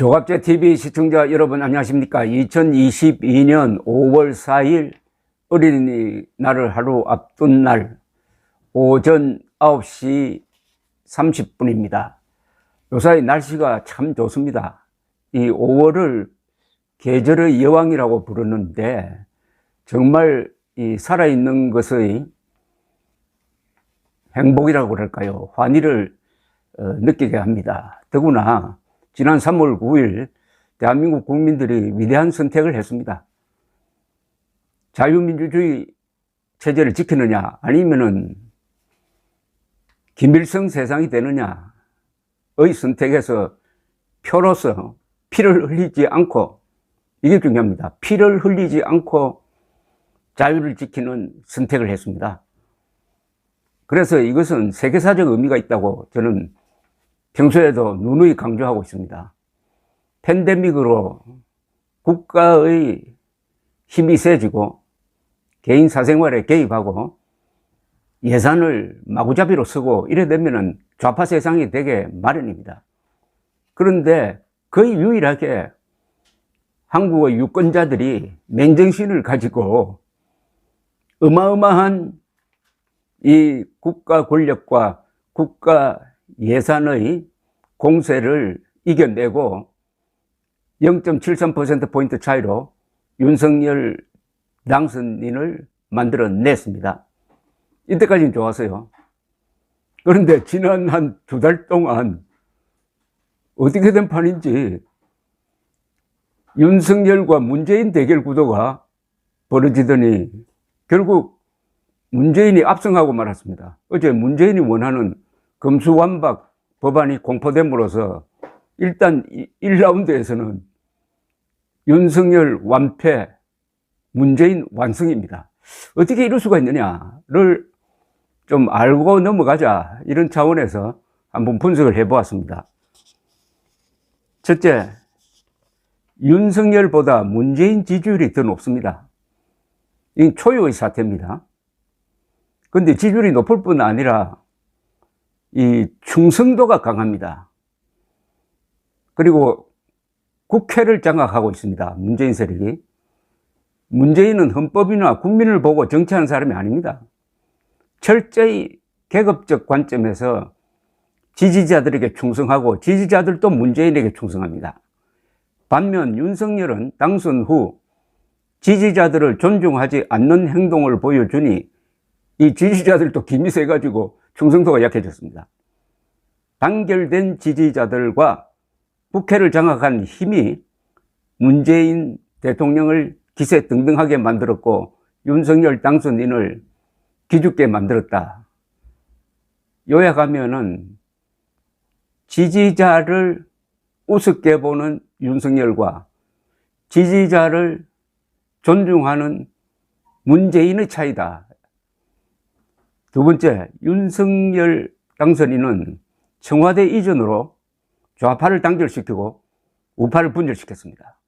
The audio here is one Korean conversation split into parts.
조갑제TV 시청자 여러분 안녕하십니까. 2022년 5월 4일 어린이날을 하루 앞둔 날 오전 9시 30분입니다. 요사이 날씨가 참 좋습니다. 이 5월을 계절의 여왕이라고 부르는데 정말 이 살아있는 것의 행복이라고 그럴까요? 환희를 느끼게 합니다. 더구나 지난 3월 9일 대한민국 국민들이 위대한 선택을 했습니다. 자유민주주의 체제를 지키느냐 아니면은 김일성 세상이 되느냐의 선택에서 표로서 피를 흘리지 않고, 이게 중요합니다. 피를 흘리지 않고 자유를 지키는 선택을 했습니다. 그래서 이것은 세계사적 의미가 있다고 저는 평소에도 누누이 강조하고 있습니다. 팬데믹으로 국가의 힘이 세지고 개인 사생활에 개입하고 예산을 마구잡이로 쓰고 이래 되면은 좌파 세상이 되게 마련입니다. 그런데 거의 유일하게 한국의 유권자들이 맨정신을 가지고 어마어마한 이 국가 권력과 국가 예산의 공세를 이겨내고 0.73%포인트 차이로 윤석열 당선인을 만들어냈습니다. 이때까지는 좋았어요. 그런데 지난 한 2달 동안 어떻게 된 판인지 윤석열과 문재인 대결 구도가 벌어지더니 결국 문재인이 압승하고 말았습니다. 어제 문재인이 원하는 검수완박 법안이 공포됨으로써 일단 1라운드에서는 윤석열 완패, 문재인 완승입니다. 어떻게 이럴 수가 있느냐를 좀 알고 넘어가자, 이런 차원에서 한번 분석을 해보았습니다. 첫째, 윤석열보다 문재인 지지율이 더 높습니다. 이건 초유의 사태입니다. 그런데 지지율이 높을 뿐 아니라 이 충성도가 강합니다. 그리고 국회를 장악하고 있습니다. 문재인 세력이. 문재인은 헌법이나 국민을 보고 정치하는 사람이 아닙니다. 철저히 계급적 관점에서 지지자들에게 충성하고 지지자들도 문재인에게 충성합니다. 반면 윤석열은 당선 후 지지자들을 존중하지 않는 행동을 보여주니 이 지지자들도 김이 세가지고 충성도가 약해졌습니다. 단결된 지지자들과 국회를 장악한 힘이 문재인 대통령을 기세등등하게 만들었고 윤석열 당선인을 기죽게 만들었다. 요약하면은 지지자를 우습게 보는 윤석열과 지지자를 존중하는 문재인의 차이다. 두 번째, 윤석열 당선인은 청와대 이전으로 좌파를 단결시키고 우파를 분열시켰습니다.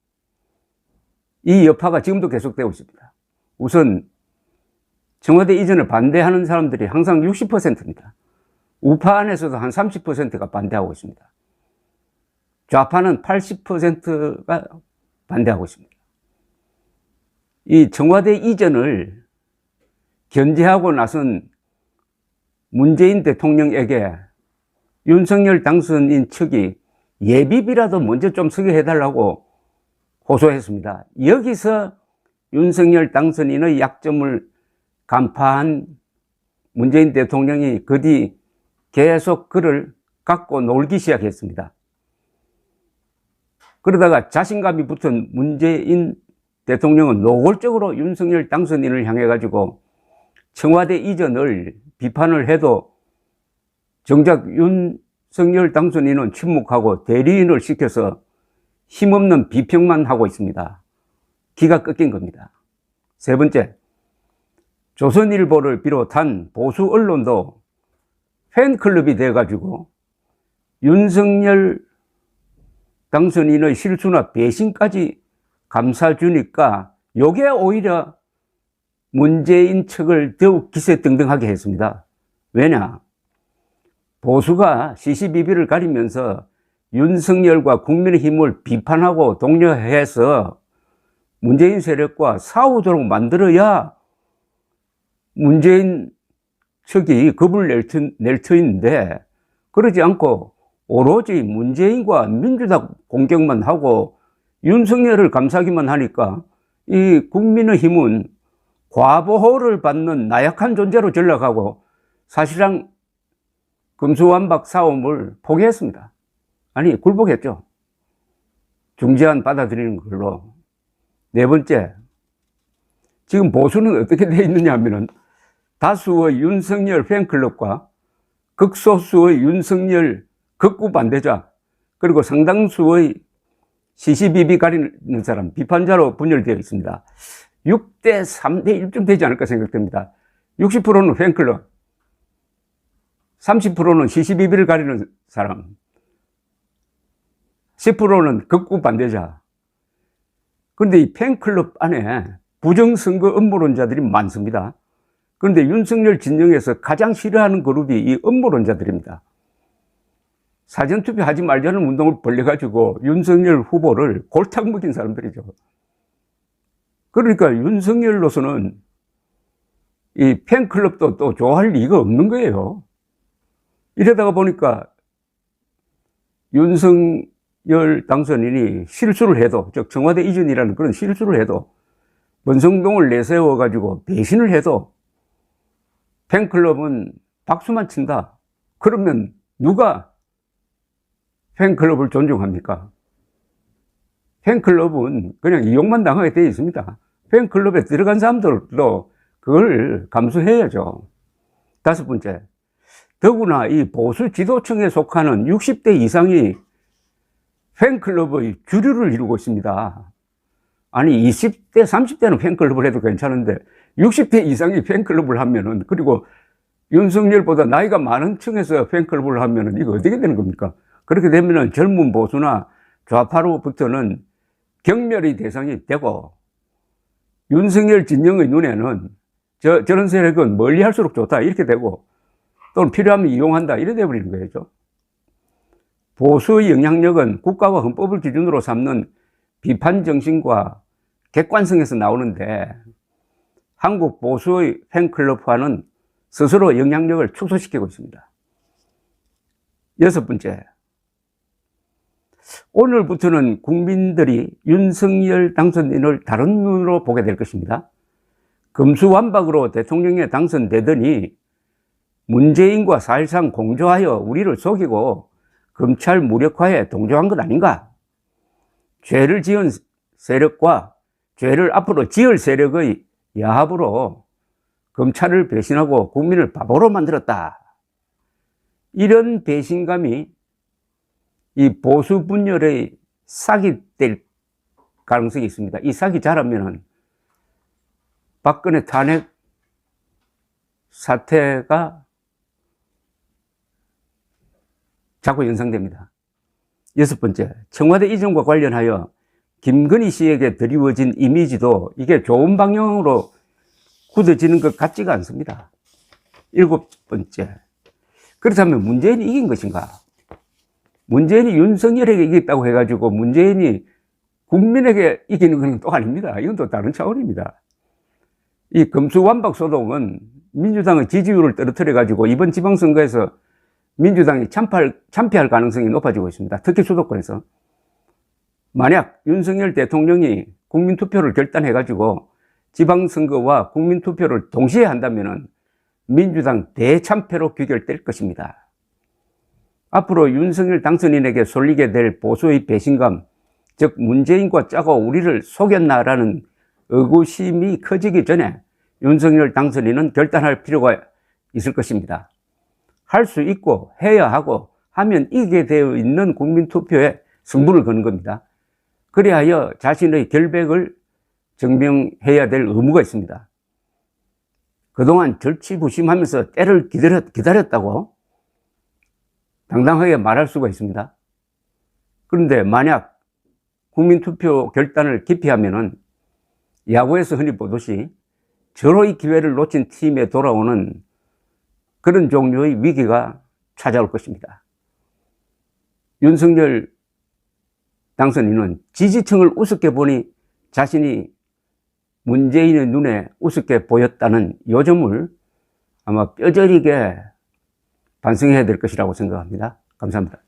이 여파가 지금도 계속되고 있습니다. 우선 청와대 이전을 반대하는 사람들이 항상 60%입니다. 우파 안에서도 한 30%가 반대하고 있습니다. 좌파는 80%가 반대하고 있습니다. 이 청와대 이전을 견제하고 나선 문재인 대통령에게 윤석열 당선인 측이 예비비라도 먼저 좀 쓰게 해달라고 호소했습니다. 여기서 윤석열 당선인의 약점을 간파한 문재인 대통령이 그 뒤 계속 그를 갖고 놀기 시작했습니다. 그러다가 자신감이 붙은 문재인 대통령은 노골적으로 윤석열 당선인을 향해 가지고 청와대 이전을 비판을 해도 정작 윤석열 당선인은 침묵하고 대리인을 시켜서 힘없는 비평만 하고 있습니다. 기가 꺾인 겁니다. 세 번째, 조선일보를 비롯한 보수 언론도 팬클럽이 돼가지고 윤석열 당선인의 실수나 배신까지 감싸주니까 요게 오히려 문재인 측을 더욱 기세등등하게 했습니다. 왜냐? 보수가 시시비비를 가리면서 윤석열과 국민의힘을 비판하고 독려해서 문재인 세력과 싸우도록 만들어야 문재인 측이 겁을 낼 터인데, 그러지 않고 오로지 문재인과 민주당 공격만 하고 윤석열을 감싸기만 하니까 이 국민의힘은 과보호를 받는 나약한 존재로 전락하고 사실상 금수완박 싸움을 포기했습니다. 아니, 굴복했죠. 중재안 받아들이는 걸로. 네 번째, 지금 보수는 어떻게 되어 있느냐 하면은 다수의 윤석열 팬클럽과 극소수의 윤석열 극구 반대자, 그리고 상당수의 시시비비 가리는 사람, 비판자로 분열되어 있습니다. 6대 3대 1쯤 되지 않을까 생각됩니다. 60%는 팬클럽, 30%는 시시비비를 가리는 사람, 10%는 극구 반대자. 그런데 이 팬클럽 안에 부정선거 음모론자들이 많습니다. 그런데 윤석열 진영에서 가장 싫어하는 그룹이 이 음모론자들입니다. 사전투표 하지 말자는 운동을 벌려가지고 윤석열 후보를 골탕 먹인 사람들이죠. 그러니까 윤석열로서는 이 팬클럽도 또 좋아할 리가 없는 거예요. 이러다가 보니까 윤석열 당선인이 실수를 해도, 즉 청와대 이전이라는 그런 실수를 해도, 원성동을 내세워가지고 배신을 해도 팬클럽은 박수만 친다. 그러면 누가 팬클럽을 존중합니까? 팬클럽은 그냥 이용만 당하게 되어 있습니다. 팬클럽에 들어간 사람들도 그걸 감수해야죠. 다섯 번째, 더구나 이 보수 지도층에 속하는 60대 이상이 팬클럽의 주류를 이루고 있습니다. 아니, 20대, 30대는 팬클럽을 해도 괜찮은데 60대 이상이 팬클럽을 하면은, 그리고 윤석열보다 나이가 많은 층에서 팬클럽을 하면은 이거 어떻게 되는 겁니까? 그렇게 되면은 젊은 보수나 좌파로부터는 경멸의 대상이 되고, 윤석열 진영의 눈에는 저런 세력은 멀리 할수록 좋다 이렇게 되고, 또는 필요하면 이용한다 이래 돼버리는 거죠. 보수의 영향력은 국가와 헌법을 기준으로 삼는 비판 정신과 객관성에서 나오는데, 한국 보수의 팬클럽화는 스스로 영향력을 축소시키고 있습니다. 여섯 번째, 오늘부터는 국민들이 윤석열 당선인을 다른 눈으로 보게 될 것입니다. 금수완박으로 대통령에 당선되더니 문재인과 사실상 공조하여 우리를 속이고 검찰 무력화에 동조한 것 아닌가? 죄를 지은 세력과 죄를 앞으로 지을 세력의 야합으로 검찰을 배신하고 국민을 바보로 만들었다. 이런 배신감이 이 보수 분열의 싹이 될 가능성이 있습니다. 이 싹이 자라면은 박근혜 탄핵 사태가 자꾸 연상됩니다. 여섯 번째, 청와대 이전과 관련하여 김건희 씨에게 드리워진 이미지도 이게 좋은 방향으로 굳어지는 것 같지가 않습니다. 일곱 번째, 그렇다면 문재인이 이긴 것인가? 문재인이 윤석열에게 이겼다고 해가지고 문재인이 국민에게 이기는 것은 또 아닙니다. 이건 또 다른 차원입니다. 이 금수완박 소동은 민주당의 지지율을 떨어뜨려가지고 이번 지방선거에서 민주당이 참패할 가능성이 높아지고 있습니다. 특히 수도권에서. 만약 윤석열 대통령이 국민투표를 결단해가지고 지방선거와 국민투표를 동시에 한다면 민주당 대참패로 귀결될 것입니다. 앞으로 윤석열 당선인에게 쏠리게 될 보수의 배신감, 즉 문재인과 짜고 우리를 속였나라는 의구심이 커지기 전에 윤석열 당선인은 결단할 필요가 있을 것입니다. 할 수 있고 해야 하고 하면 이기게 되어 있는 국민투표에 승부를 거는 겁니다. 그리하여 자신의 결백을 증명해야 될 의무가 있습니다. 그동안 절치부심하면서 때를 기다렸다고 당당하게 말할 수가 있습니다. 그런데 만약 국민투표 결단을 기피하면은 야구에서 흔히 보듯이 절호의 기회를 놓친 팀에 돌아오는 그런 종류의 위기가 찾아올 것입니다. 윤석열 당선인은 지지층을 우습게 보니 자신이 문재인의 눈에 우습게 보였다는 요점을 아마 뼈저리게 반성해야 될 것이라고 생각합니다. 감사합니다.